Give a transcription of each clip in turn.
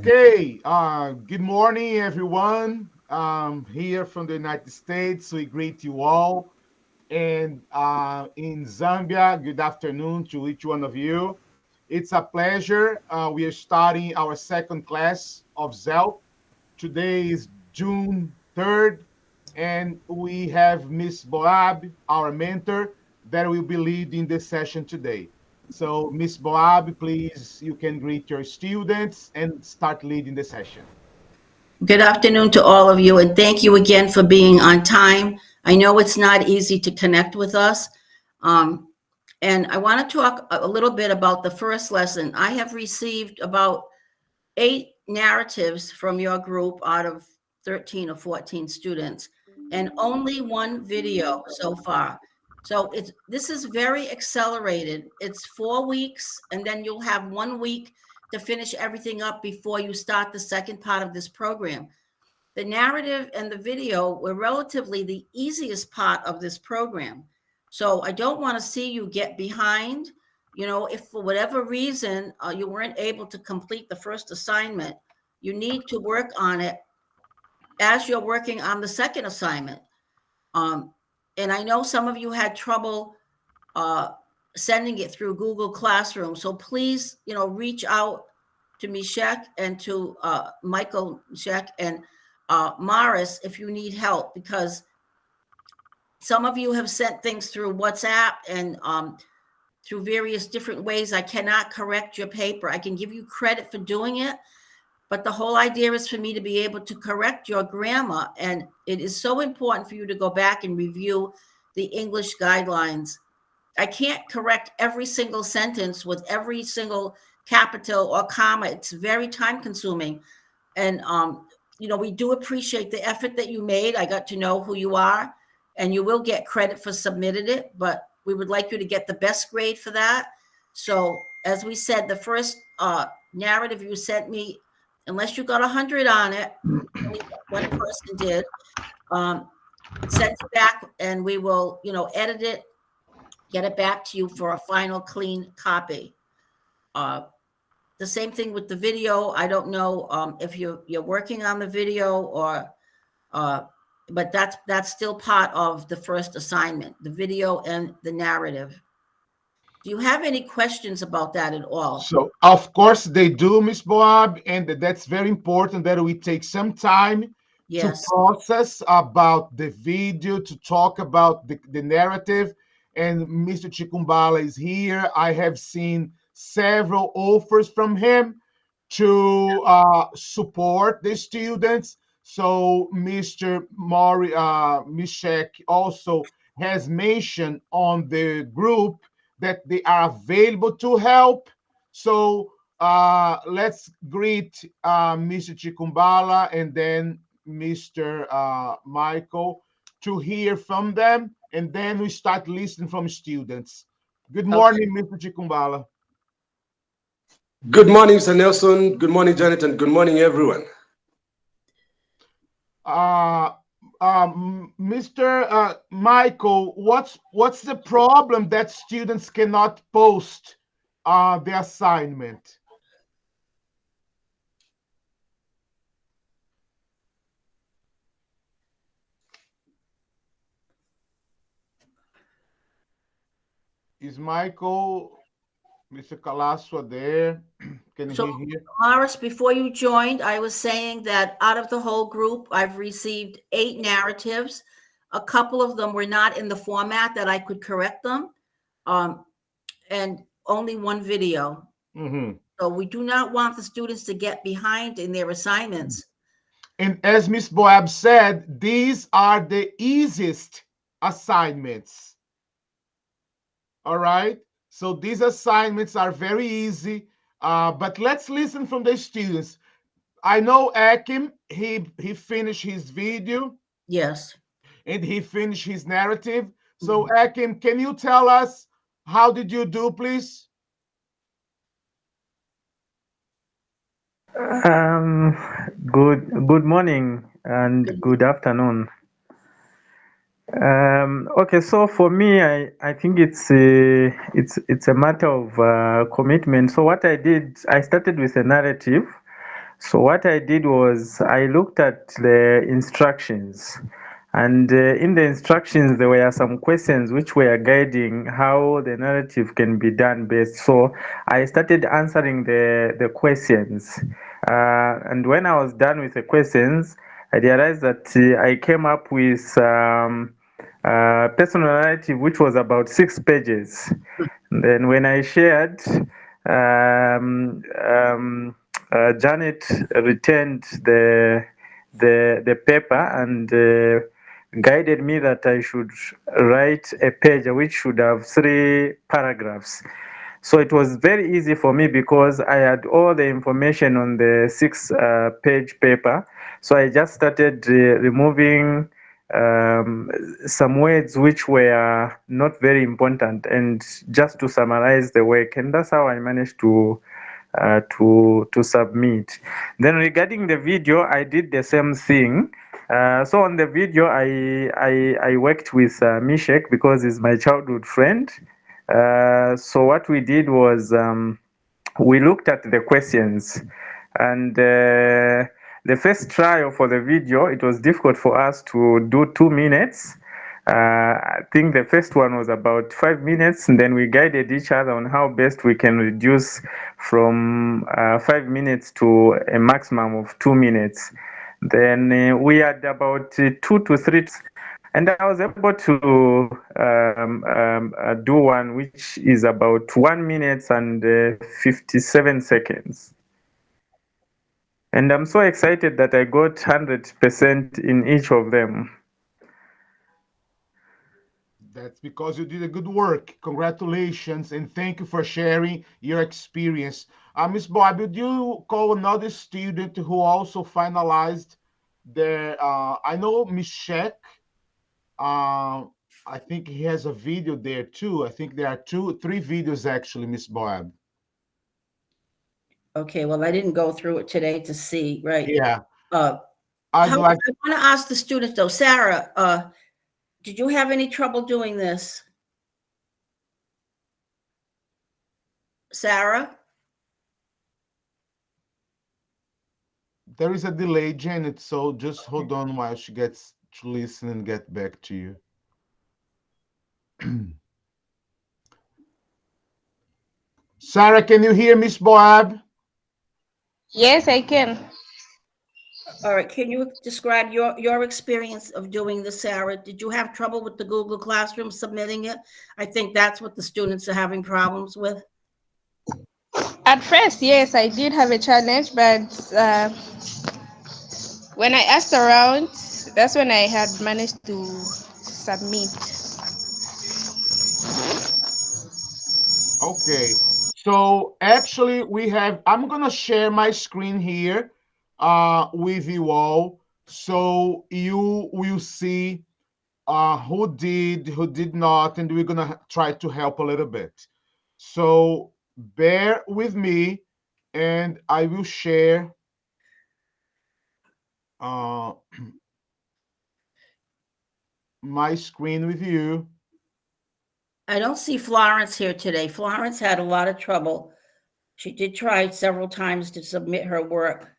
Okay, good morning, everyone. Here from the United States, we greet you all. And in Zambia, good afternoon to each one of you. It's a pleasure. We are starting our second class of ZELP. Today is June 3rd, and we have Miss Bowab, our mentor, that will be leading the session today. So, Miss Bowab, please, you can greet your students and start leading the session. Good afternoon to all of you, and thank you again for being on time. I know it's not easy to connect with us. And I want to talk a little bit about the first lesson. I have received about 8 narratives from your group out of 13 or 14 students, and only one video so far. So this is very accelerated. It's 4 weeks, and then you'll have 1 week to finish everything up before you start the second part of this program. The narrative and the video were relatively the easiest part of this program. So I don't want to see you get behind. You know, if for whatever reason you weren't able to complete the first assignment, you need to work on it as you're working on the second assignment. And I know some of you had trouble sending it through Google Classroom. So please, reach out to Mishek and to Michael Mishek and Morris if you need help, because some of you have sent things through WhatsApp and through various different ways. I cannot correct your paper. I can give you credit for doing it, but the whole idea is for me to be able to correct your grammar. And it is so important for you to go back and review the English guidelines. I can't correct every single sentence with every single capital or comma. It's very time consuming. And, we do appreciate the effort that you made. I got to know who you are, and you will get credit for submitting it, but we would like you to get the best grade for that. So as we said, the first narrative you sent me, unless you got 100 on it, one person did, send it back and we will, edit it, get it back to you for a final clean copy. The same thing with the video. I don't know if you're working on the video or, but that's still part of the first assignment, the video and the narrative. Do you have any questions about that at all? So, of course, they do, Miss Boab, and that's very important that we take some time to process about the video, to talk about the narrative. And Mr. Chikumbala is here. I have seen several offers from him to support the students. So Mr. Mishek also has mentioned on the group that they are available to help. So let's greet Mr. Chikumbala and then Mr. Michael to hear from them, and then we start listening from students. Good morning, Mr. Chikumbala. Good morning, Mr. Nelson. Good morning, Jonathan. Good morning, everyone. Mr. Michael, what's the problem that students cannot post the assignment? Is Michael, Mr. Kalaswa there? Can he hear? Morris, before you joined, I was saying that out of the whole group, I've received 8 narratives. A couple of them were not in the format that I could correct them, and only one video. So we do not want the students to get behind in their assignments. And as Ms. Bowab said, these are the easiest assignments. All right, so these assignments are very easy, but let's listen from the students. I know Akim, he finished his video. Yes. And he finished his narrative. So Akim, can you tell us how did you do, please? Good morning and good afternoon. Okay, so for me, I think it's a matter of commitment. So what I did, I started with a narrative. So what I did was I looked at the instructions, and in the instructions there were some questions which were guiding how the narrative can be done best. So I started answering the questions, and when I was done with the questions, I realized that I came up with personal narrative which was about 6 pages. Then when I shared, Janet returned the paper and guided me that I should write a page which should have 3 paragraphs. So it was very easy for me because I had all the information on the 6 page paper. So I just started removing some words which were not very important and just to summarize the work, and that's how I managed to submit. Then regarding the video, I did the same thing. So on the video, I worked with Mishek because he's my childhood friend. So what we did was we looked at the questions, and the first trial for the video, it was difficult for us to do 2 minutes. I think the first one was about 5 minutes, and then we guided each other on how best we can reduce from 5 minutes to a maximum of 2 minutes. Then we had about 2 to 3, and I was able to do one which is about 1 minute and 57 seconds. And I'm so excited that I got 100% in each of them. That's because you did a good work. Congratulations, and thank you for sharing your experience. Ms. Bob, would you call another student who also finalized their, I know Mishek, I think he has a video there too. I think there are 3 videos actually, Miss Boab. Okay, well, I didn't go through it today to see, right? Yeah. I want to ask the students though, Sarah, did you have any trouble doing this? Sarah? There is a delay, Janet, so just hold on while she gets to listen and get back to you. Sarah, can you hear Miss Boab? Yes, I can. All right, can you describe your experience of doing this, Sarah? Did you have trouble with the Google Classroom submitting it? I think that's what the students are having problems with. At first, yes, I did have a challenge, but when I asked around, that's when I had managed to submit. Okay, so actually I'm gonna share my screen here with you all, so you will see who did not, and we're gonna try to help a little bit. So bear with me, and I will share my screen with you. I don't see Florence here today. Florence had a lot of trouble. She did try several times to submit her work,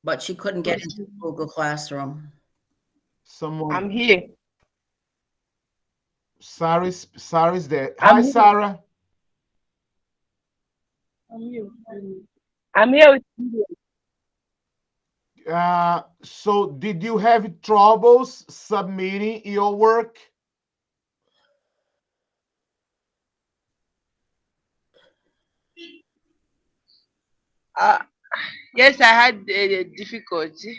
but she couldn't get into Google Classroom. I'm here. Sarah's there. Hi, Sarah. I'm here. I'm here with you. So did you have troubles submitting your work? Yes, I had a difficulty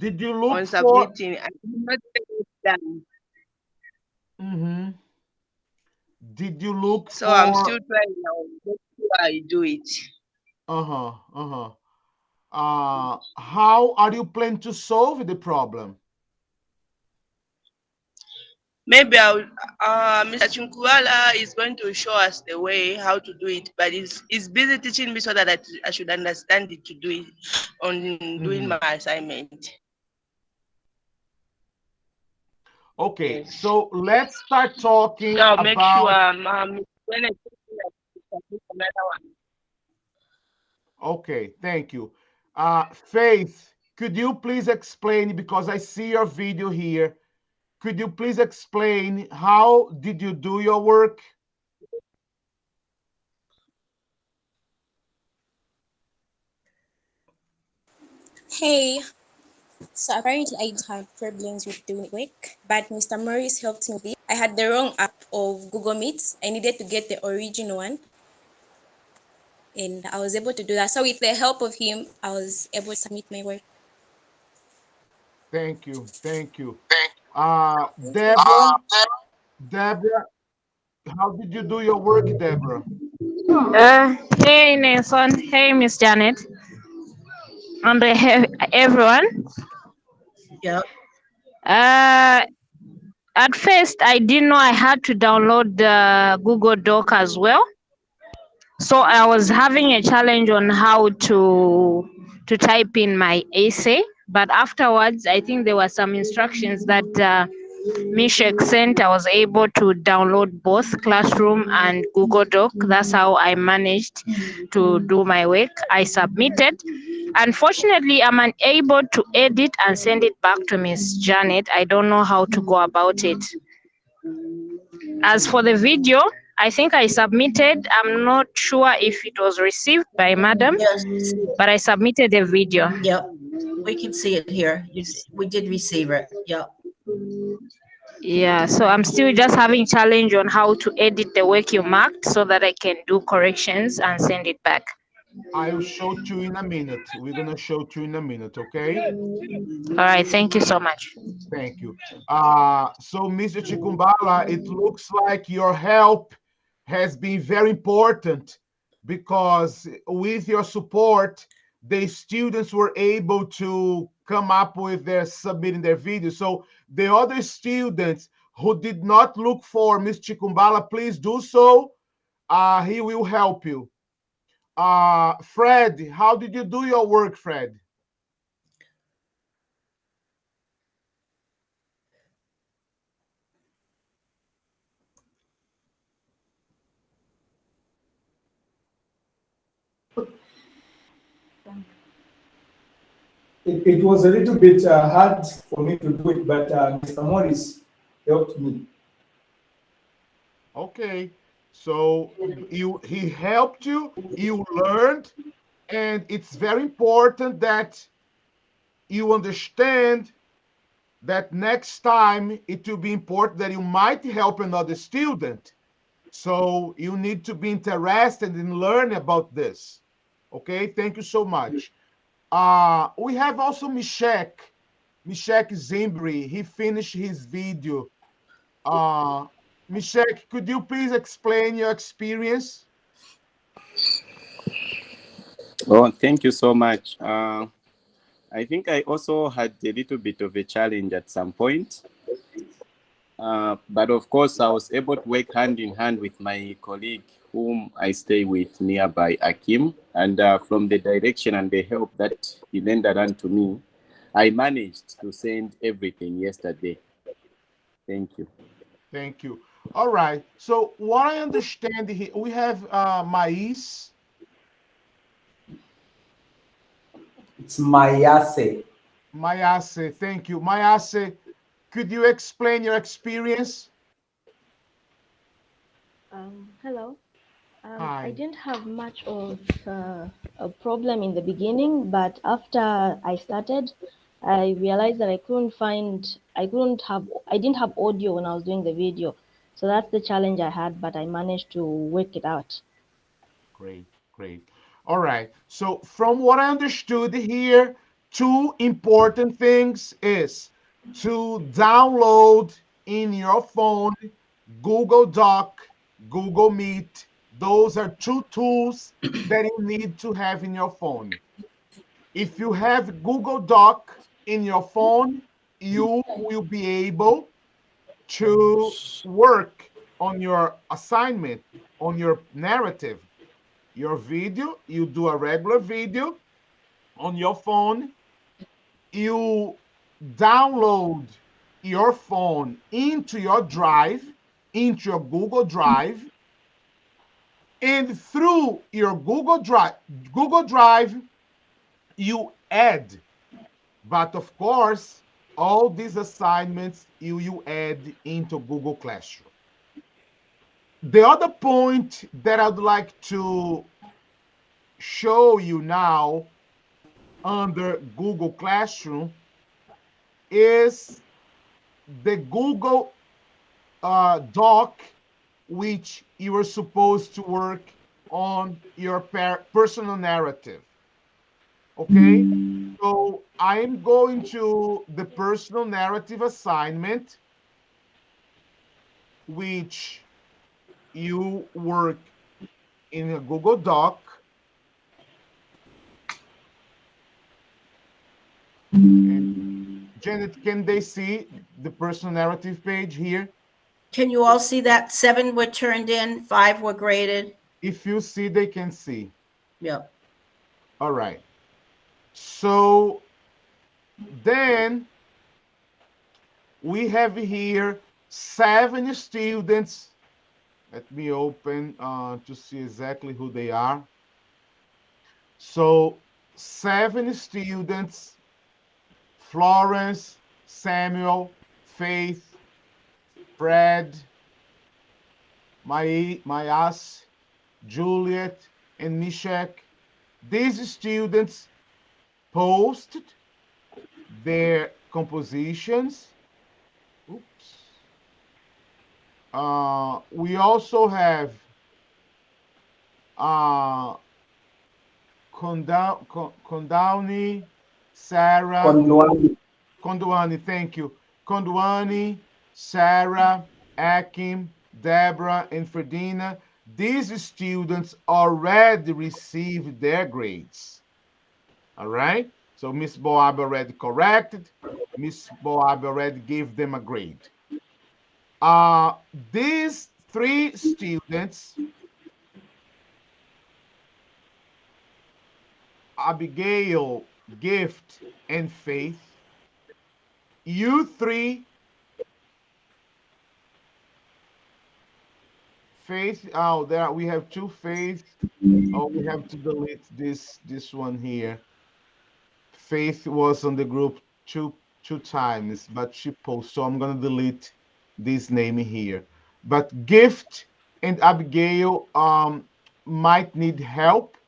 Did you look on submitting. I did not get it done. Mm-hmm. Did you look so I'm still trying now. Let's see how I do it. How are you planning to solve the problem? Maybe Mr. Chunkuala is going to show us the way how to do it, but he's busy teaching me so that I should understand it to do it on doing my assignment. Okay, so let's start talking So I'll make sure about. when I Okay, thank you. Faith, could you please explain, because I see your video here, could you please explain how did you do your work? Hey, so apparently I had problems with doing work, but Mr. Morris helped me with it. I had the wrong app of Google Meet. I needed to get the original one, and I was able to do that. So with the help of him, I was able to submit my work. Thank you, thank you. Deborah, Deborah, how did you do your work, Deborah? Hey Nelson, hey Miss Janet, and everyone. Yep. At first, I didn't know I had to download the Google Doc as well. So I was having a challenge on how to type in my essay. But afterwards, I think there were some instructions that Mishek sent. I was able to download both Classroom and Google Doc. That's how I managed to do my work. I submitted. Unfortunately, I'm unable to edit and send it back to Miss Janet. I don't know how to go about it. As for the video, I think I submitted. I'm not sure if it was received by Madam, Yes. but I submitted the video. Yep. We can see it here. We did receive it. Yep. Yeah, so I'm still just having challenge on how to edit the work you marked so that I can do corrections and send it back. I'll show it to you in a minute. We're gonna show it to you in a minute, okay? All right, thank you so much. Thank you. So Mr. Chikumbala, it looks like your help has been very important, because with your support, the students were able to come up with their submitting their video. So the other students who did not look for Mr. Chikumbala, please do so. He will help you. Fred, how did you do your work, Fred? It was a little bit hard for me to do it, but Mr. Morris helped me. Okay, so he helped you, you learned, and it's very important that you understand that next time it will be important that you might help another student. So you need to be interested in learning about this. Okay, thank you so much. We have also Mishek Zimbri. He finished his video. Mishek, could you please explain your experience? Oh, thank you so much. I think I also had a little bit of a challenge at some point. But of course, I was able to work hand in hand with my colleague whom I stay with nearby, Akim. And from the direction and the help that he rendered unto me, I managed to send everything yesterday. Thank you. Thank you. All right. So what I understand here, we have Mais. It's Mayase. Mayase, thank you. Mayase, could you explain your experience? Hello. Hi. I didn't have much of a problem in the beginning, but after I started, I realized that I didn't have audio when I was doing the video. So that's the challenge I had, but I managed to work it out. Great, great. All right. So from what I understood here, two important things is to download in your phone Google Doc, Google Meet. Those are two tools that you need to have in your phone. If you have Google Doc in your phone, you will be able to work on your assignment, on your narrative, your video. You do a regular video on your phone. You download your phone into your drive, into your Google Drive. And through your Google Drive, you add. But of course, all these assignments you add into Google Classroom. The other point that I'd like to show you now under Google Classroom is the Google Doc, which you are supposed to work on your personal narrative. Okay, so I'm going to the personal narrative assignment, which you work in a Google Doc. And Janet, can they see the personal narrative page here? Can you all see that? 7 were turned in, 5 were graded. If you see, they can see. Yep. All right. So then we have here 7 students. Let me open to see exactly who they are. So 7 students: Florence, Samuel, Faith, Fred, Mayas, Juliet, and Mishak. These students posted their compositions. Oops. We also have Kondwani, Sarah. Kondwani, thank you. Kondwani, Sarah, Akim, Deborah, and Ferdina. These students already received their grades. All right? So Miss Bowab already corrected. Miss Bowab already gave them a grade. These 3 students, Abigail, Gift, and Faith, you 3, Faith, oh, there we have 2 Faith. Oh, we have to delete this one here. Faith was on the group two times, but she posted, so I'm gonna delete this name here. But Gift and Abigail might need help.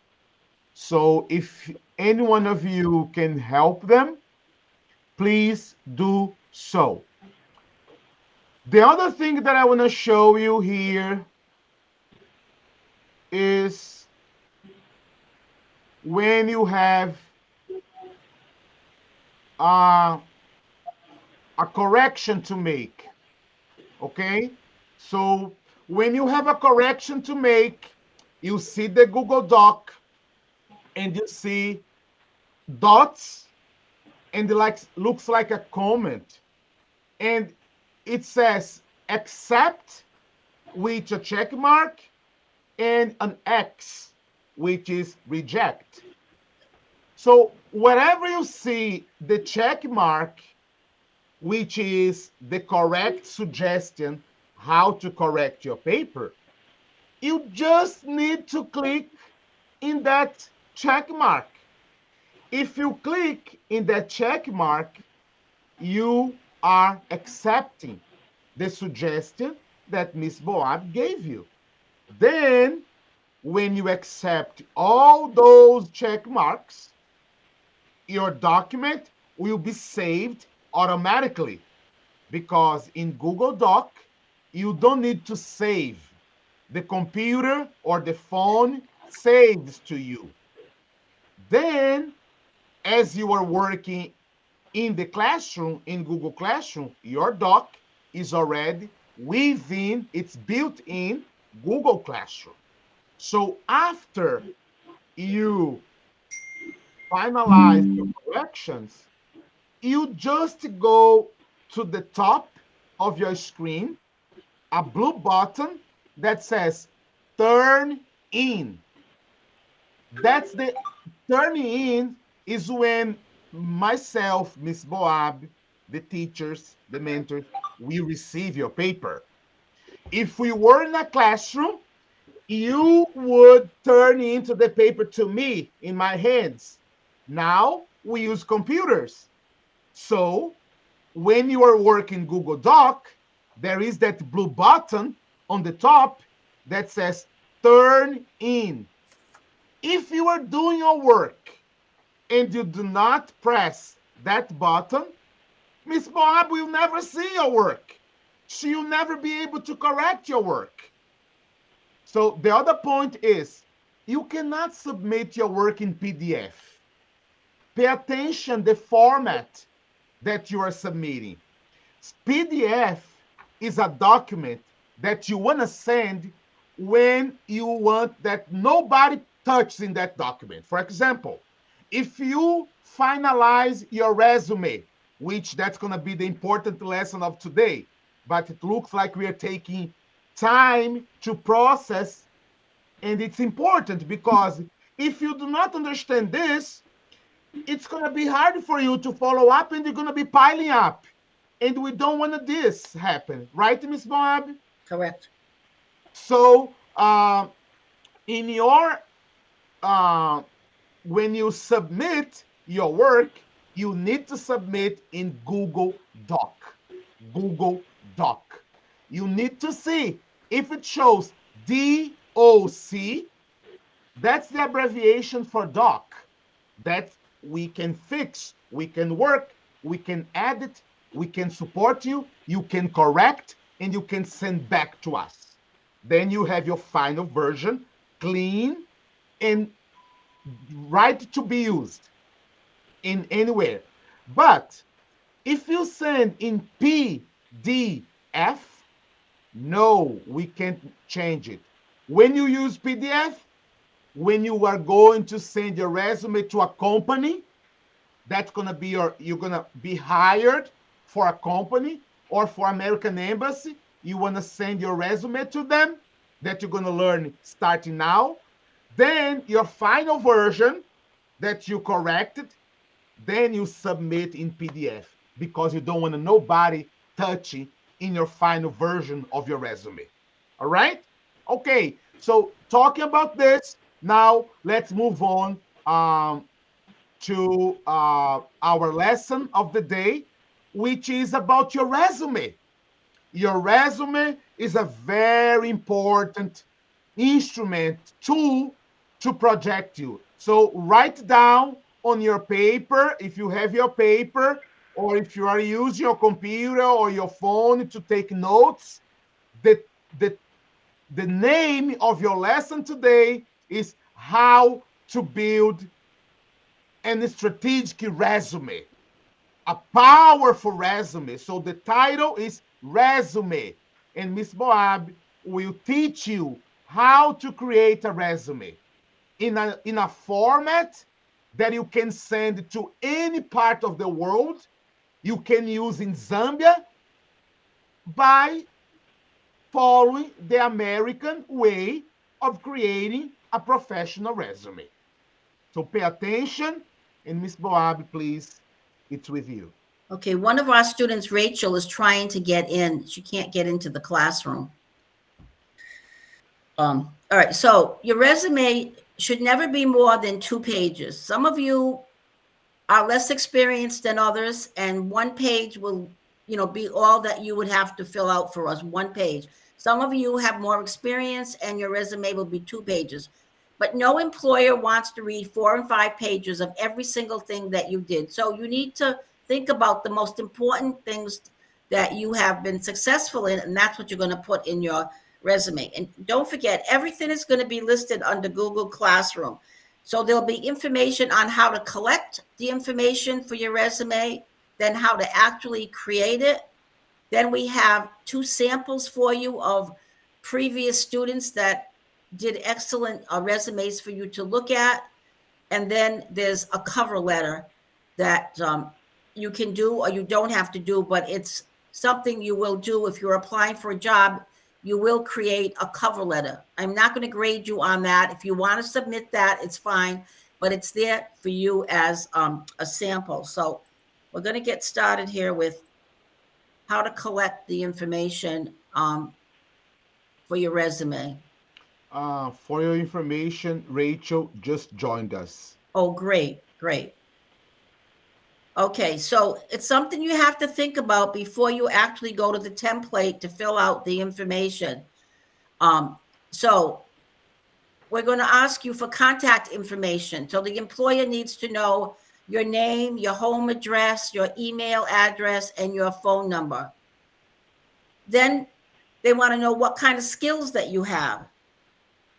So if any one of you can help them, please do so. The other thing that I want to show you here is when you have a correction to make. Okay, so when you have a correction to make, you see the Google Doc and you see dots and it looks like a comment, and it says accept with a check mark and an X, which is reject. So wherever you see the check mark, which is the correct suggestion how to correct your paper, you just need to click in that check mark. If you click in that check mark, you are accepting the suggestion that Miss Bowab gave you. Then, when you accept all those check marks, your document will be saved automatically, because in Google Doc, you don't need to save. The computer or the phone saves to you. Then, as you are working in the classroom, in Google Classroom, your doc is already within, it's built in Google Classroom. So after you finalize your corrections, you just go to the top of your screen, a blue button that says turn in. That's the turning in is when myself, Miss Bowab, the teachers, the mentors, we receive your paper. If we were in a classroom, you would turn into the paper to me in my hands. Now we use computers. So when you are working Google Doc, there is that blue button on the top that says turn in. If you are doing your work and you do not press that button, Miss Bowab will never see your work. She will never be able to correct your work. So the other point is, you cannot submit your work in PDF. Pay attention the format that you are submitting. PDF is a document that you want to send when you want that nobody touches in that document. For example, if you finalize your resume, which that's going to be the important lesson of today, but it looks like we are taking time to process, and it's important because if you do not understand this, it's going to be hard for you to follow up and you're going to be piling up. And we don't want this happen, right, Ms. Bowab? Correct. So in your when you submit your work, you need to submit in Google Doc. Google Doc. You need to see if it shows DOC, that's the abbreviation for doc. That we can fix, we can work, we can edit, we can support you, you can correct, and you can send back to us. Then you have your final version, clean and right to be used in anywhere. But if you send in PDF, no, we can't change it. When you use PDF, when you are going to send your resume to a company, that's going to be you're going to be hired for a company or for American Embassy. You want to send your resume to them that you're going to learn starting now. Then your final version that you corrected, then you submit in PDF because you don't want nobody touching in your final version of your resume. All right? Okay, so talking about this, now let's move on to our lesson of the day, which is about your resume. Your resume is a very important instrument, tool to project you. So write down on your paper, if you have your paper, or if you are using your computer or your phone to take notes, the name of your lesson today is how to build a strategic resume, a powerful resume. So the title is resume, and Miss Bowab will teach you how to create a resume in a format that you can send to any part of the world. You can use in Zambia by following the American way of creating a professional resume. So pay attention, and Ms. Bowab, please, it's with you. Okay, one of our students, Rachel, is trying to get in. She can't get into the classroom. All right, so your resume should never be more than 2 pages. Some of you are less experienced than others, and 1 page will, be all that you would have to fill out for us, 1 page. Some of you have more experience, and your resume will be 2 pages. But no employer wants to read 4 and 5 pages of every single thing that you did. So you need to think about the most important things that you have been successful in, and that's what you're going to put in your resume. And don't forget, everything is going to be listed under Google Classroom. So there'll be information on how to collect the information for your resume, then how to actually create it. Then we have 2 samples for you of previous students that did excellent resumes for you to look at. And then there's a cover letter that you can do or you don't have to do, but it's something you will do if you're applying for a job. You will create a cover letter. I'm not going to grade you on that. If you want to submit that, it's fine, but it's there for you as a sample. So we're going to get started here with how to collect the information for your resume. For your information, Rachel just joined us. Oh, great, great. Okay, so it's something you have to think about before you actually go to the template to fill out the information. So we're going to ask you for contact information. So the employer needs to know your name, your home address, your email address, and your phone number. Then they want to know what kind of skills that you have.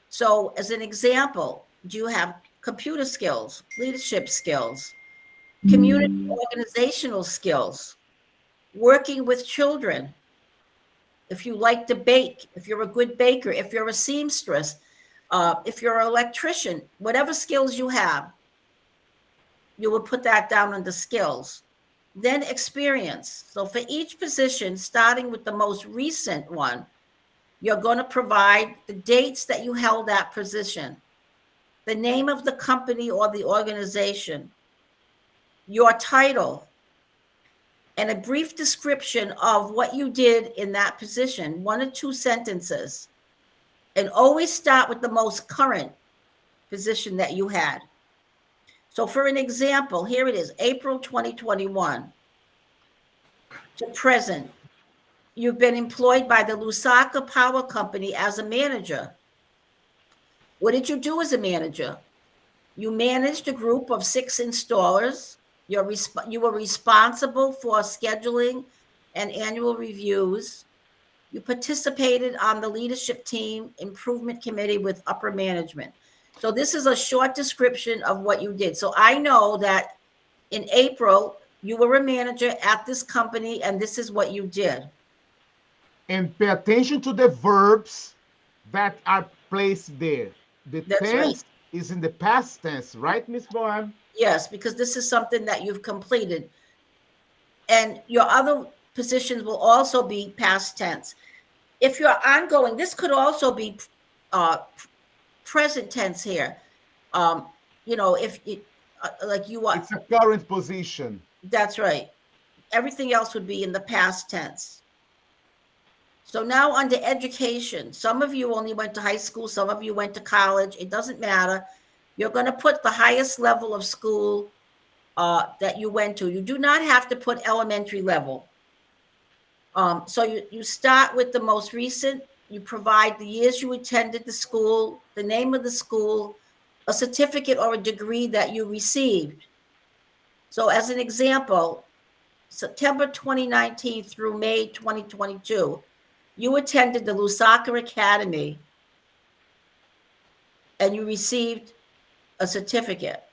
So as an example, do you have computer skills, leadership skills, community organizational skills, working with children? If you like to bake, if you're a good baker, if you're a seamstress, if you're an electrician, whatever skills you have, you will put that down under skills. Then experience. So for each position, starting with the most recent one, you're going to provide the dates that you held that position, the name of the company or the organization, your title, and a brief description of what you did in that position, 1 or 2 sentences. And always start with the most current position that you had. So for an example, here it is, April 2021 to present. You've been employed by the Lusaka Power Company as a manager. What did you do as a manager? You managed a group of 6 installers. You were responsible for scheduling and annual reviews. You participated on the leadership team improvement committee with upper management. So this is a short description of what you did. So I know that in April, you were a manager at this company, and this is what you did. And pay attention to the verbs that are placed there. The tense is in the past tense, right, Ms. Bowab? Yes, because this is something that you've completed. And your other positions will also be past tense. If you're ongoing, this could also be present tense here. If it, like you are. It's a current position. That's right. Everything else would be in the past tense. So now under education, some of you only went to high school, some of you went to college. It doesn't matter. You're going to put the highest level of school that you went to. You do not have to put elementary level. So you start with the most recent. You provide the years you attended the school, the name of the school, a certificate or a degree that you received. So as an example, September 2019 through May 2022, you attended the Lusaka Academy and you received a certificate.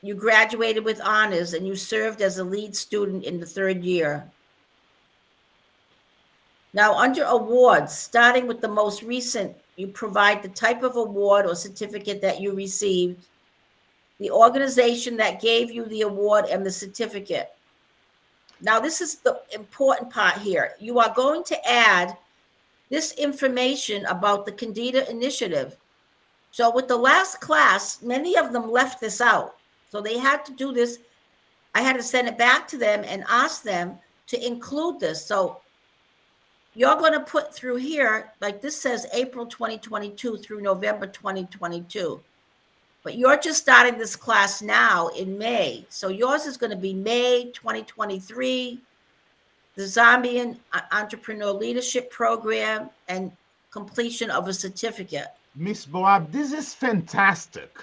You graduated with honors and you served as a lead student in the 3rd year. Now, under awards, starting with the most recent, you provide the type of award or certificate that you received, the organization that gave you the award and the certificate. Now, this is the important part here. You are going to add this information about the Kendita Initiative. So with the last class, many of them left this out. So they had to do this. I had to send it back to them and ask them to include this. So you're going to put through here, like this says April 2022 through November 2022. But you're just starting this class now in May. So yours is going to be May 2023, the Zambian Entrepreneur Leadership Program, and completion of a certificate. Ms. Bowab, this is fantastic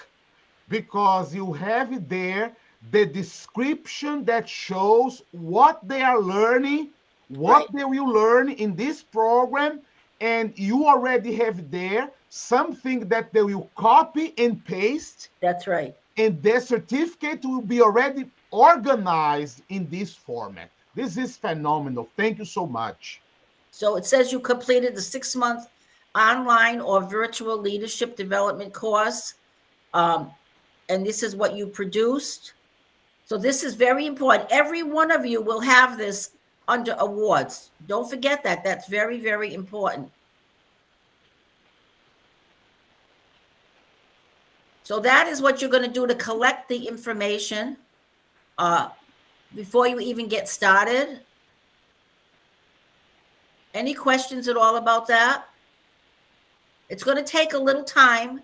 because you have there the description that shows what they are learning, what they will learn in this program, and you already have there something that they will copy and paste. That's right. And the certificate will be already organized in this format. This is phenomenal. Thank you so much. So it says you completed the 6-month online or virtual leadership development course. And this is what you produced. So this is very important. Every one of you will have this under awards. Don't forget that. That's very, very important. So that is what you're going to do to collect the information before you even get started. Any questions at all about that? It's going to take a little time,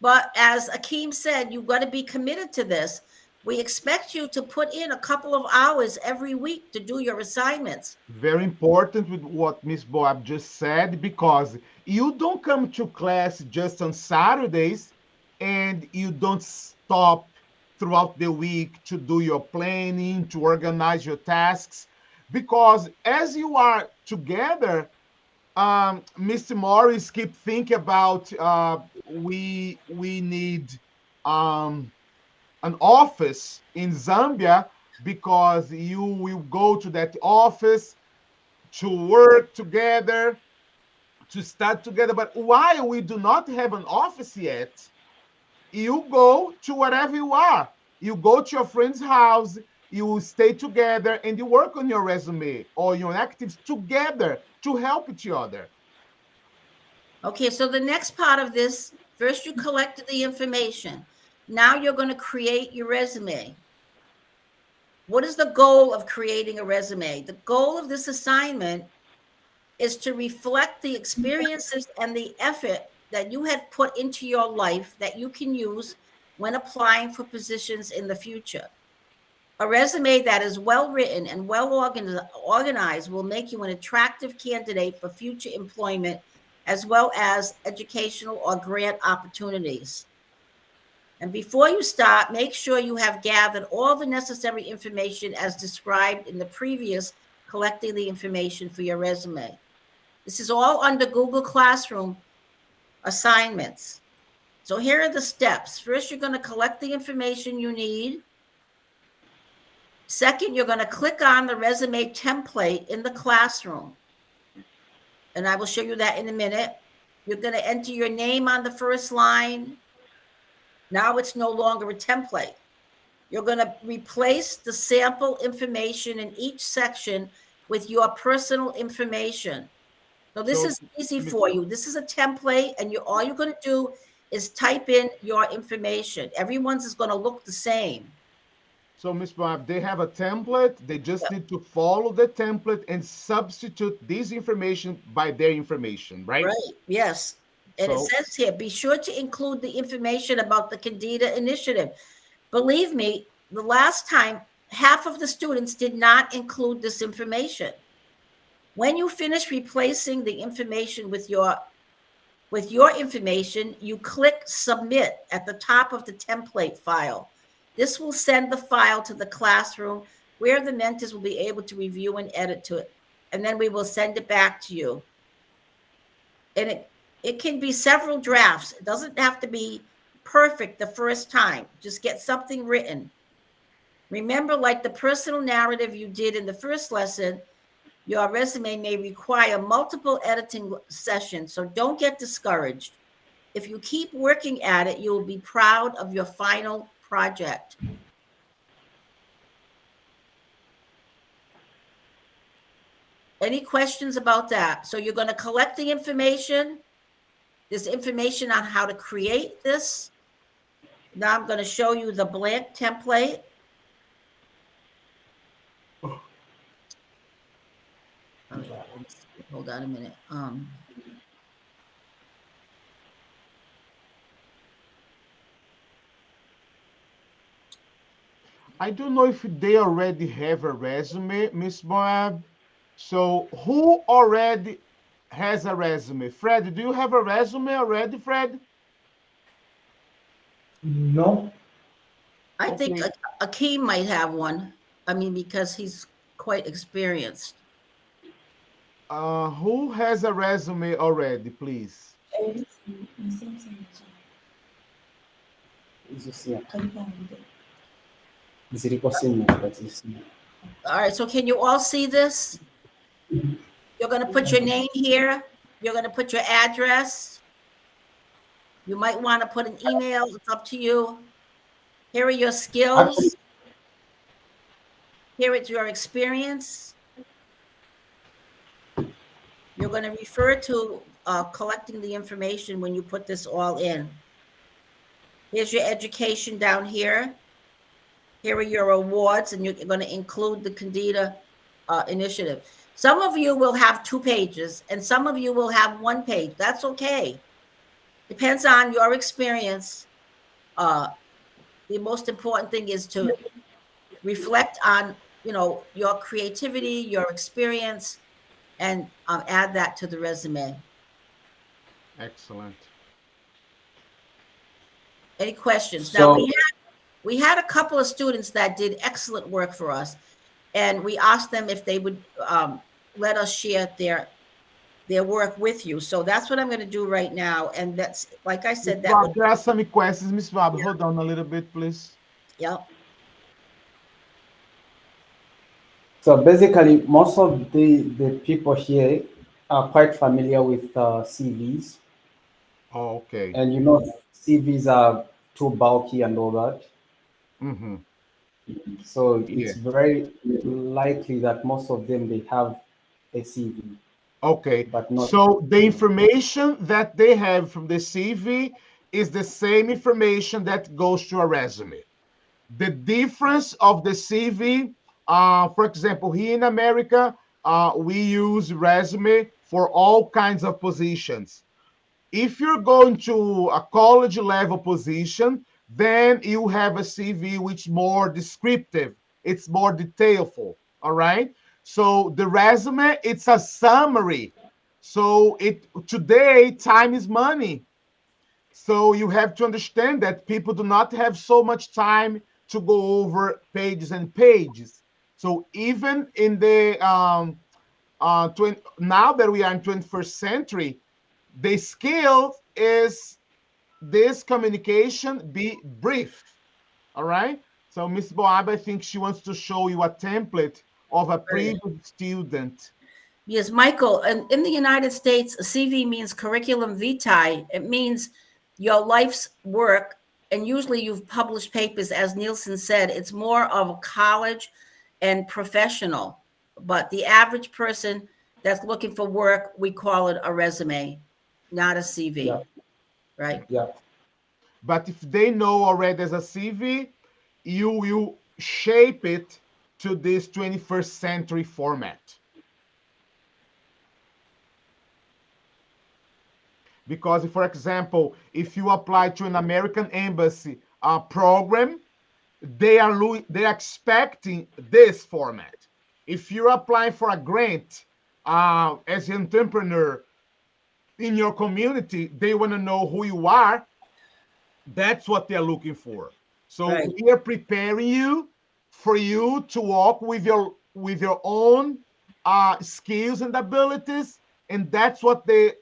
but as Akeem said, you've got to be committed to this. We expect you to put in a couple of hours every week to do your assignments. Very important with what Miss Bowab just said, because you don't come to class just on Saturdays and you don't stop throughout the week to do your planning, to organize your tasks, because as you are together, Mr. Morris keep thinking about we need an office in Zambia, because you will go to that office to work together, to start together. But while we do not have an office yet, you go to wherever you are. You go to your friend's house, you stay together, and you work on your resume or your actives together to help each other. Okay, so the next part of this, first you collected the information. Now you're going to create your resume. What is the goal of creating a resume? The goal of this assignment is to reflect the experiences and the effort that you have put into your life that you can use when applying for positions in the future. A resume that is well written and well organized will make you an attractive candidate for future employment, as well as educational or grant opportunities. And before you start, make sure you have gathered all the necessary information as described in the previous collecting the information for your resume. This is all under Google Classroom assignments. So here are the steps. First, you're going to collect the information you need. Second, you're going to click on the resume template in the classroom. And I will show you that in a minute. You're going to enter your name on the first line. Now it's no longer a template. You're going to replace the sample information in each section with your personal information. So this is easy for you. This is a template, and all you're going to do is type in your information. Everyone's is going to look the same. So, Ms. Bob, they have a template. They just need to follow the template and substitute this information by their information, right? Right, yes. And it says here, be sure to include the information about the Kendita Initiative. Believe me, the last time, half of the students did not include this information. When you finish replacing the information with your information, you click Submit at the top of the template file. This will send the file to the classroom where the mentors will be able to review and edit to it. And then we will send it back to you. And it can be several drafts. It doesn't have to be perfect the first time. Just get something written. Remember, like the personal narrative you did in the first lesson, your resume may require multiple editing sessions, so don't get discouraged. If you keep working at it, you will be proud of your final project. Any questions about that? So you're going to collect the information. There's information on how to create this. Now I'm going to show you the blank template. Hold on a minute. I don't know if they already have a resume, Miss Moab. So who already has a resume? Fred, do you have a resume already, Fred? No. I think Akeem might have one. I mean, because he's quite experienced. Who has a resume already, please? All right, so can you all see this? You're going to put your name here. You're going to put your address. You might want to put an email. It's up to you. Here are your skills. Here is your experience. You're going to refer to collecting the information when you put this all in. Here's your education down here. Here are your awards, and you're going to include the Kendita Initiative. Some of you will have 2 pages and some of you will have 1 page. That's okay. Depends on your experience. The most important thing is to reflect on, your creativity, your experience, and add that to the resume. Excellent. Any questions? So, Now, we had a couple of students that did excellent work for us, and we asked them if they would let us share their work with you. So that's what I'm going to do right now. And that's, like I said, that Bob, there are some questions, Miss Bob. Yeah. Hold on a little bit, please. Yep. So basically, most of the people here are quite familiar with CVs. Oh, okay. And CVs are too bulky and all that. Mm-hmm. So it's very likely that most of them, they have a CV. Okay, but not. So the information that they have from the CV is the same information that goes to a resume. The difference of the CV, for example, here in America, we use resume for all kinds of positions. If you're going to a college level position, then you have a CV which is more descriptive. It's more detailful, all right? So the resume, it's a summary. So today, time is money. So you have to understand that people do not have so much time to go over pages and pages. So even in the now that we are in 21st century, the skill is this communication be brief. All right. So Miss Bowab, I think she wants to show you a template of a previous student. Yes, Michael, in the United States, a CV means curriculum vitae. It means your life's work. And usually you've published papers, as Nielsen said, it's more of a college and professional. But the average person that's looking for work, we call it a resume, not a CV. Yeah. Right? Yeah. But if they know already as a CV, you will shape it to this 21st century format. Because, for example, if you apply to an American embassy program, they are expecting this format. If you're applying for a grant as an entrepreneur in your community, they want to know who you are. That's what they're looking for. So right. We are preparing you for you to walk with your own skills and abilities, and that's what the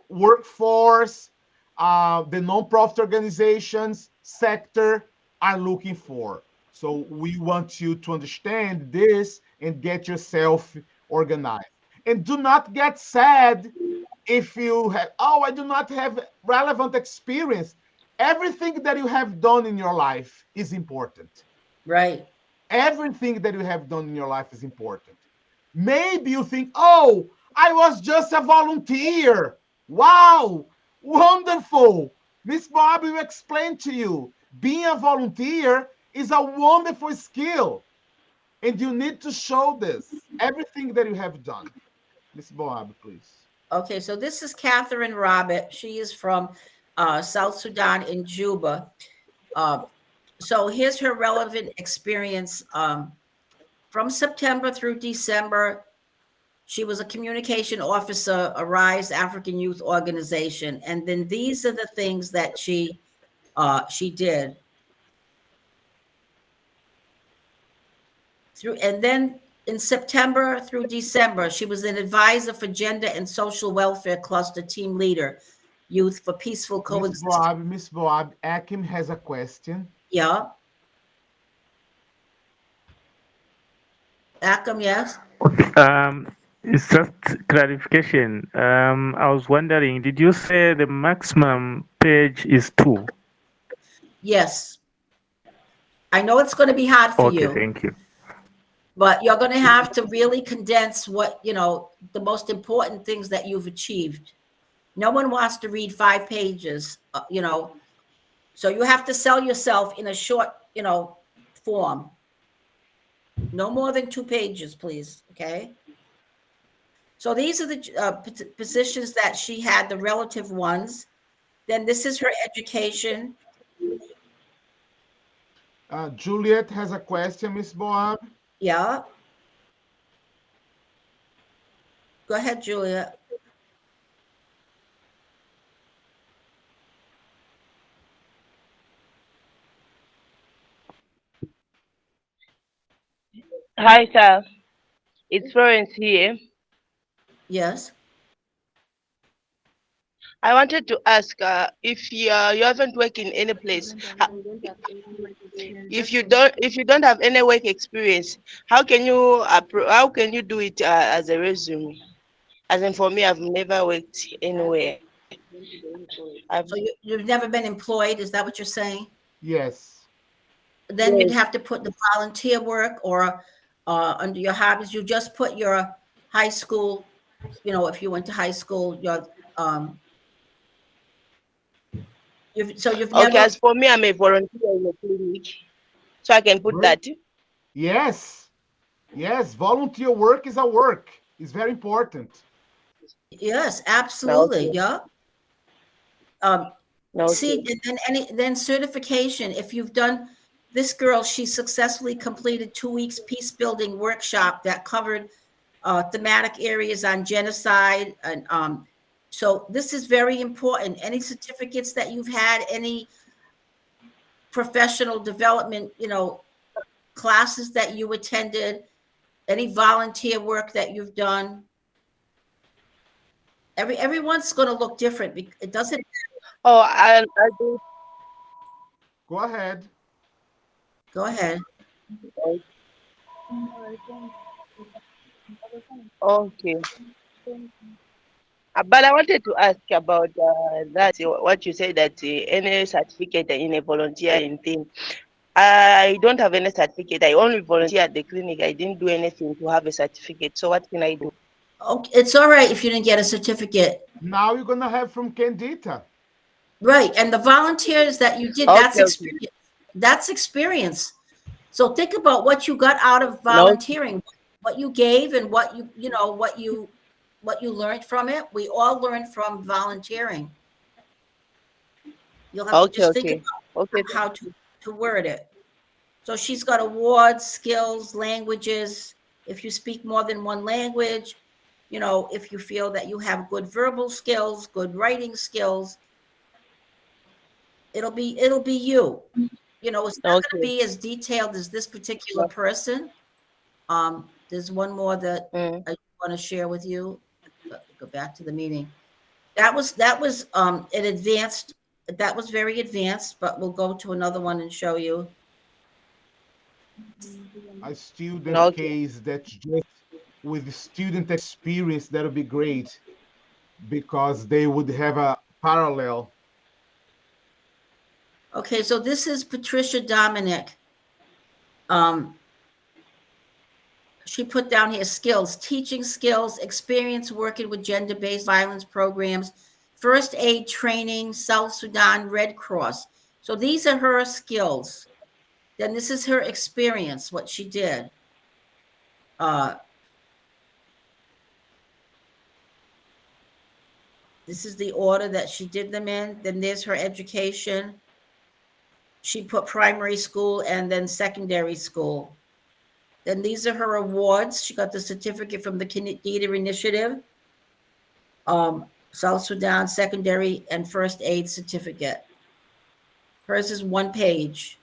workforce, the nonprofit organizations sector are looking for. So we want you to understand this and get yourself organized. And do not get sad if you have, I do not have relevant experience. Everything that you have done in your life is important. Right. Everything that you have done in your life is important. Maybe you think, I was just a volunteer. Wow, wonderful. Miss Bob will explain to you. Being a volunteer is a wonderful skill. And you need to show this, everything that you have done. Miss Boab, please. Okay, so this is Catherine Robert. She is from South Sudan in Juba. So here's her relevant experience. From September through December, she was a communication officer, Arise African Youth Organization. And then these are the things that she did. And then in September through December, she was an advisor for Gender and Social Welfare Cluster Team Leader, Youth for Peaceful Coexistence. Miss Boab, Akim has a question. Yeah. Akim, yes? It's just clarification. I was wondering, did you say the maximum page is 2? Yes. I know it's going to be hard for you. Okay, thank you. But you're going to have to really condense what, the most important things that you've achieved. No one wants to read 5 pages, So you have to sell yourself in a short, form. No more than 2 pages, please. Okay. So these are the positions that she had, the relative ones. Then this is her education. Juliet has a question, Miss Bowab. Yeah. Go ahead, Juliet. Hi, sir. It's Florence here. Yes. I wanted to ask if you haven't worked in any place, if you don't have any work experience, how can you do it as a resume? As in, for me, I've never worked anywhere. So you've never been employed? Is that what you're saying? Yes. Then you'd have to put the volunteer work or under your hobbies. You just put your high school, you know, if you went to high school, you've Okay, never. as for me, I'm a volunteer in a clinic, so I can put that. Yes. Yes. Volunteer work is a work. It's very important. Yes, absolutely. Okay. Yeah. Okay. See, then certification. If you've done this girl, she successfully completed 2 weeks peace building workshop that covered thematic areas on genocide. And so this is very important. Any certificates that you've had, any professional development, you know, classes that you attended, any volunteer work that you've done. Everyone's going to look different. It doesn't. Oh, I'll do. Go ahead. Go ahead. Okay. But I wanted to ask about that, what you said, that any certificate in a volunteering thing. I don't have any certificate. I only volunteer at the clinic. I didn't do anything to have a certificate. So what can I do? Okay, it's all right if you didn't get a certificate. Now you're going to have from Kendita. Right. And the volunteers that you did, that's experience. Okay. That's experience. So think about what you got out of volunteering, what you gave and what you learned from it. We all learned from volunteering. You'll have to just think about how to word it. So she's got awards, skills, languages. If you speak more than one language, you know, if you feel that you have good verbal skills, good writing skills, it'll be you. You know, it's not going to be as detailed as this particular person. There's one more that I want to share with you. Go back to the meeting. That was an advanced. That was very advanced, but we'll go to another one and show you. A student case that's just with student experience, that would be great because they would have a parallel. Okay, so this is Patricia Dominic. She put down here skills, teaching skills, experience working with gender-based violence programs, first aid training, South Sudan Red Cross. So these are her skills. Then this is her experience, what she did. This is the order that she did them in. Then there's her education. She put primary school and then secondary school. Then these are her awards. She got the certificate from the Kendita Initiative, South Sudan secondary and first aid certificate. Hers is 1 page.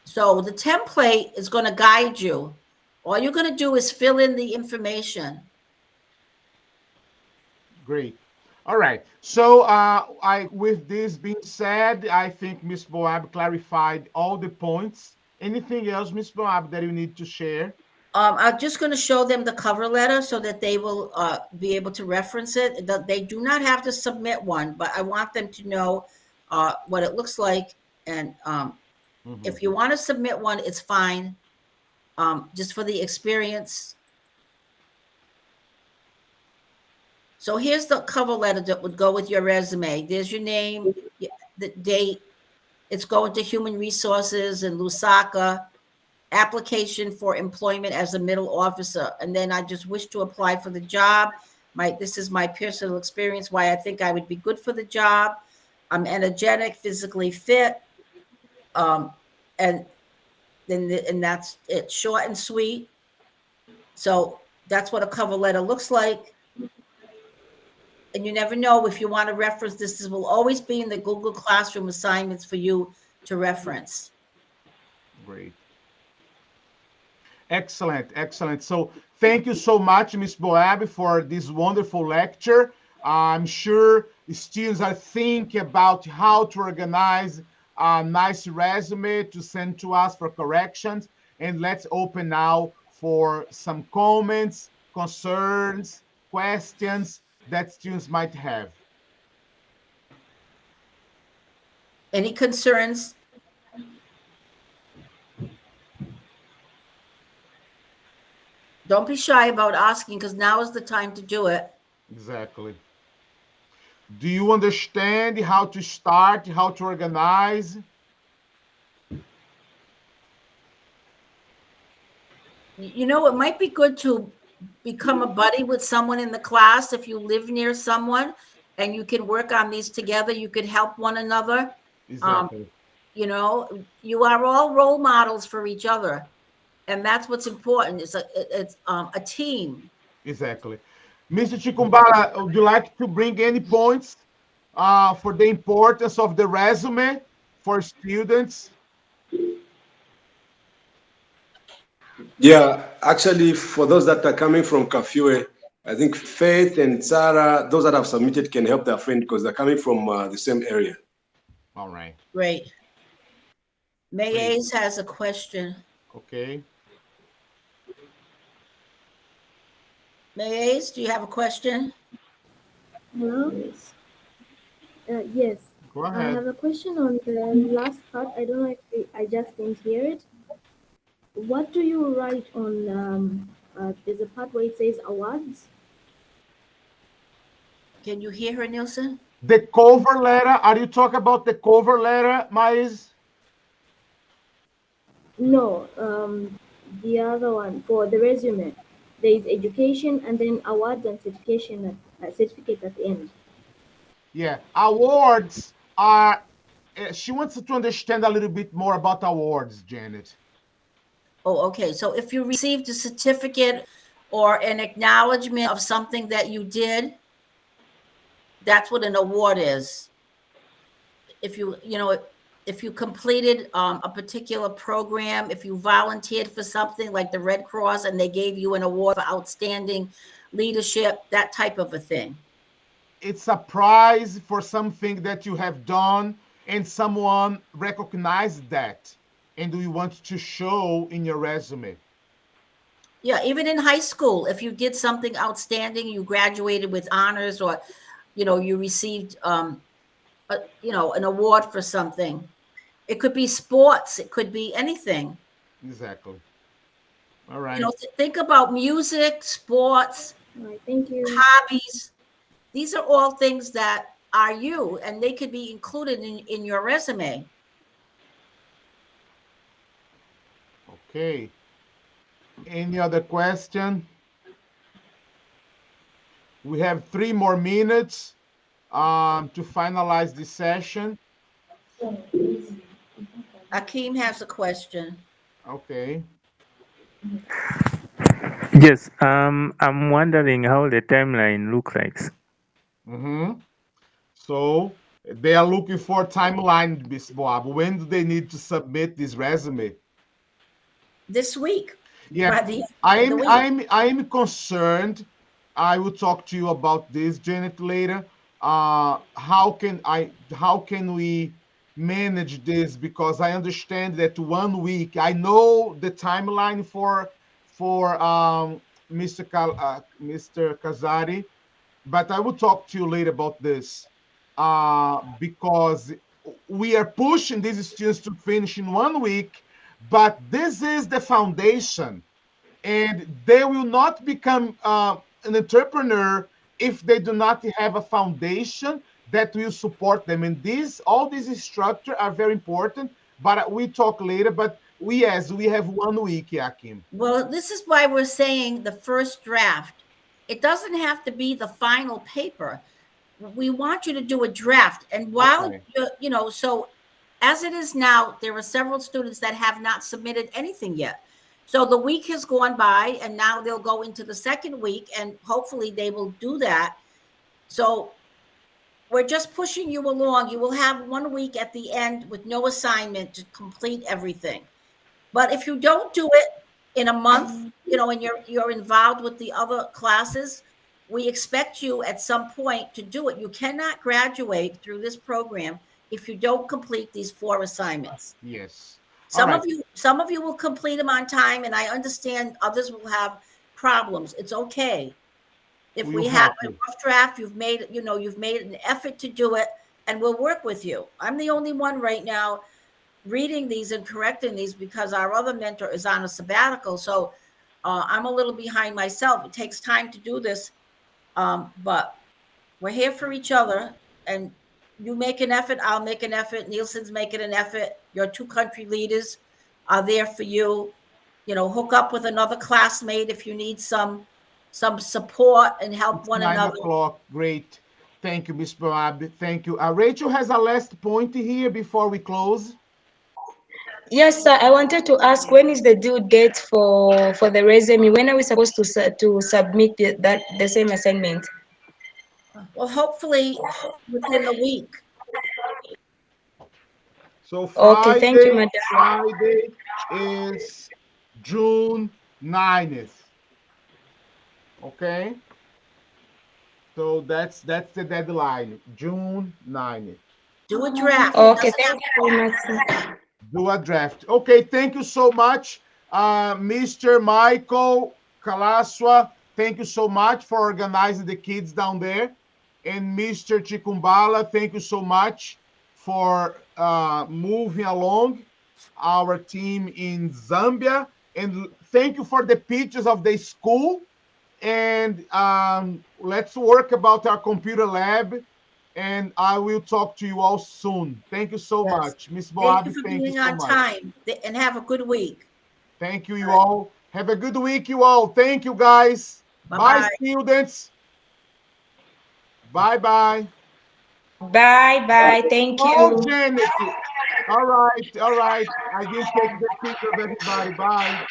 So the template is going to guide you. All you're going to do is fill in the information. Great. All right. So with this being said, I think Ms. Bowab clarified all the points. Anything else, Ms. Bowab, that you need to share? I'm just going to show them the cover letter so that they will be able to reference it. They do not have to submit one, but I want them to know what it looks like. And if you want to submit one, it's fine. Just for the experience. So here's the cover letter that would go with your resume. There's your name, the date, It's going to human resources in Lusaka, application for employment as a middle officer. And then I just wish to apply for the job. This is my personal experience, why I think I would be good for the job. I'm energetic, physically fit. And that's it, short and sweet. So that's what a cover letter looks like. And you never know if you want to reference this. This will always be in the Google Classroom assignments for you to reference. Great. Excellent, excellent. So thank you so much, Ms. Bowab, for this wonderful lecture. I'm sure students are thinking about how to organize a nice resume to send to us for corrections. And let's open now for some comments, concerns, questions that students might have. Any concerns? Don't be shy about asking, because now is the time to do it. Exactly. Do you understand how to start, how to organize? You know, it might be good to become a buddy with someone in the class. If you live near someone and you can work on these together, you could help one another. Exactly. You know, you are all role models for each other. And that's what's important. It's a team. Exactly. Mr. Chikumbala, would you like to bring any points for the importance of the resume for students? Yeah, actually, for those that are coming from Kafue, I think Faith and Sarah, those that have submitted, can help their friend because they're coming from the same area. All right. Great. Mayes has a question. Okay. Mayes, do you have a question? Hello? Yes. Go ahead. I have a question on the last part. I don't know if I just didn't hear it. What do you write on, there's a part where it says awards? Can you hear her, Nielsen? The cover letter, are you talking about the cover letter, Mais? No, the other one for the resume. There is education and then awards and certificates at the end. Yeah, awards are, she wants to understand a little bit more about awards, Janet. Oh, okay. So if you received a certificate or an acknowledgement of something that you did, that's what an award is. If you completed a particular program, if you volunteered for something like the Red Cross and they gave you an award for outstanding leadership, that type of a thing. It's a prize for something that you have done and someone recognized that and we want to show in your resume. Yeah, even in high school, if you did something outstanding, you graduated with honors, or you received an award for something. It could be sports, it could be anything. Exactly. All right. Think about music, sports, right, thank you. Hobbies. These are all things that are you, and they could be included in your resume. Okay. Any other question? We have 3 more minutes to finalize this session. Akeem has a question. Okay. Yes, I'm wondering how the timeline looks like. So they are looking for a timeline, Ms. Bowab. When do they need to submit this resume? This week. Yeah, I'm concerned. I will talk to you about this, Janet, later. How can we manage this? Because I understand that 1 week. I know the timeline for Mr. Kazari, but I will talk to you later about this because we are pushing these students to finish in 1 week. But this is the foundation, and they will not become an entrepreneur if they do not have a foundation that will support them. And all these structure are very important, but we talk later. But we have 1 week, Akim. Well, this is why we're saying the first draft. It doesn't have to be the final paper. We want you to do a draft. And while you're, so as it is now, there are several students that have not submitted anything yet. So the week has gone by, and now they'll go into the second week, and hopefully they will do that. So we're just pushing you along. You will have 1 week at the end with no assignment to complete everything. But if you don't do it in a month, and you're involved with the other classes, we expect you at some point to do it. You cannot graduate through this program if you don't complete these 4 assignments. Yes. Some of you will complete them on time, and I understand others will have problems. It's okay. If we have a rough draft, you've made an effort to do it, and we'll work with you. I'm the only one right now reading these and correcting these because our other mentor is on a sabbatical. So I'm a little behind myself. It takes time to do this, but we're here for each other, and you make an effort, I'll make an effort. Nielsen's making an effort. Your 2 country leaders are there for you. Hook up with another classmate if you need some support and help one another. 9 o'clock. Great. Thank you, Ms. Bowab. Thank you. Rachel has a last point here before we close. Yes, sir. I wanted to ask, when is the due date for the resume? When are we supposed to submit the same assignment? Well, hopefully within the week. So Friday, thank you, madam. Friday is June 9th. Okay. So that's the deadline, June 9th. Do a draft. Okay, thank you very much, sir. Do a draft. Okay, thank you so much, Mr. Michael Kalaswa. Thank you so much for organizing the kids down there. And Mr. Chikumbala, thank you so much for moving along our team in Zambia. And thank you for the pictures of the school. And let's work about our computer lab. And I will talk to you all soon. Thank you so much. Ms. Bowab, thank you so on much. Time. And have a good week. Thank you, you all. Have a good week, you all. Thank you, guys. Bye-bye. Bye, students. Bye-bye. Bye-bye. Thank you. Oh, Janet. All right. I didn't take the picture of everybody. Bye.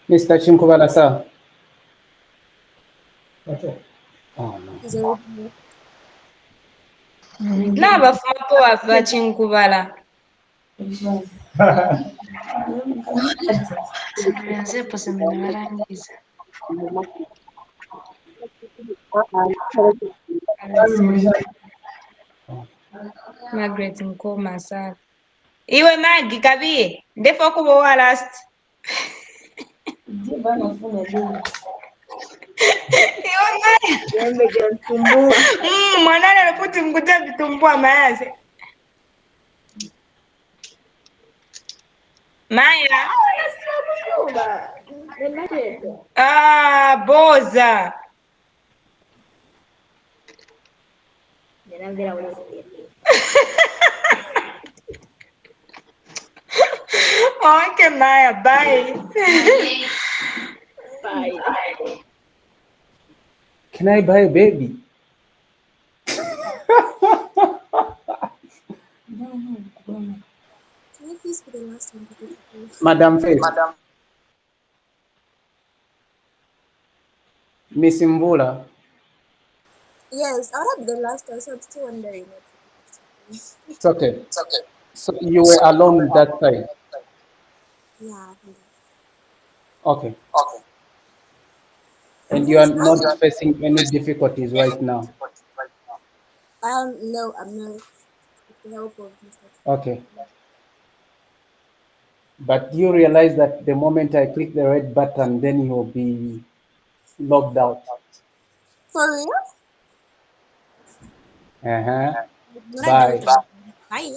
Mr. Chinkubala, sir. Oh, no. N'abafumapo ava Chinkubala. Margaret Nkoma sana. Iwe Magi kabi, ndefo kubo wa last. Mwanana anaputi mkuta vitumbua mayaze. Maya. Boza. Okay, Maya, bye. Bye. Can I buy a baby? Can you please be the last one? Madam Faith. Miss Mvula. Yes, I would have the last one, so I'm still wondering. It's okay. So you were alone that time? Yeah. Okay. And you are not facing any difficulties right now? No, I'm not. the help of Mr. Okay. But do you realize that the moment I click the red button, then you'll be logged out? For real? Uh-huh. Not Bye. done. Bye.